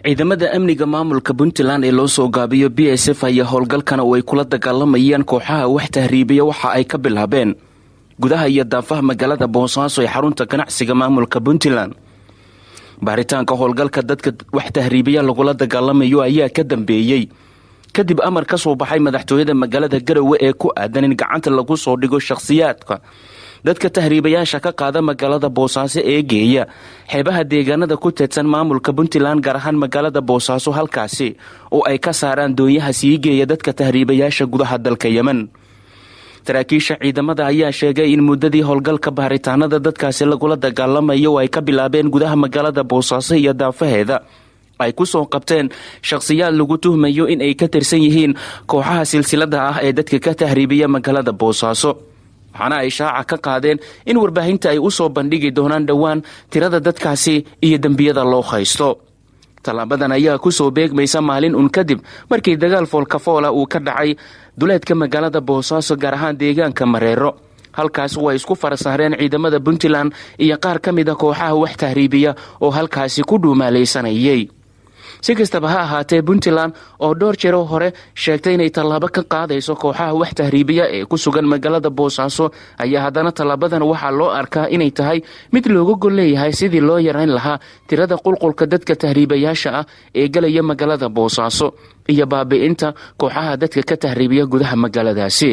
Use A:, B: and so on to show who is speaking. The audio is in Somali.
A: ciidamada amniga maamulka Puntland ee loo soo gaabiyo BSF ayaa howlgalkan oo ay kula dagaalamayaan kooxaha wax tahriibiya waxa ay ka bilaabeen gudaha iyo daafaha magaalada Boosaaso ee xarunta ganacsiga maamulka Puntland. baaritaanka howlgalka dadka wax tahriibiya lagula dagaalamayo ayaa ka dambeeyay kadib amar ka soo baxay madaxtooyada magaalada Garowe ee ku aadan in gacanta lagu soo dhigo shakhsiyaadka dadka tahriibayaasha ka qaada magaalada Boosaaso ee geeya xeebaha deegaanada ku teedsan maamulka Puntland gaar ahaan magaalada Boosaaso halkaasi oo ay ka saaraan doonyaha sii geeya dadka tahriibayaasha gudaha dalka Yemen. saraakiisha ciidamada ayaa sheegay in muddadii howlgalka baaritaanada dadkaasi lagula dagaalamayo ay ka bilaabeen gudaha magaalada Boosaaso iyo daafaheeda ay ku soo qabteen shakhsiyaad lagu tuhmayo in ay ka tirsan yihiin kooxaha silsilada ah ee dadka ka tahriibiya magaalada Boosaaso. waxaana ay shaaca ka qaadeen in warbaahinta ay u soo bandhigi doonaan dhowaan tirada dadkaasi iyo dembiyada loo haysto. talaabadan ayaa ku soo beegmaysa maalin kadib markii dagaal foolkafoola uu ka dhacay duleedka magaalada Boosaaso gaar ahaan deegaanka Mareero. halkaas way isku farasaareen ciidamada Puntland iyo qaar ka mid ah kooxaha wax tahriibiya oo halkaasi ku dhuumaaleysanayay. si kastaba ha ahaatee Puntland oo dhowr jeer hore sheegtay inay tallaabo ka qaadayso kooxaha wax tahriibiya ee ku sugan magaalada Boosaaso ayaa haddana tallaabadan waxaa loo arkaa inay tahay mid looga gol leeyahay sidii loo yareyn lahaa tirada qulqulka dadka tahriibayaasha ah ee galaya magaalada Boosaaso iyo baabi'inta kooxaha dadka ka tahriibiya gudaha magaaladaasi.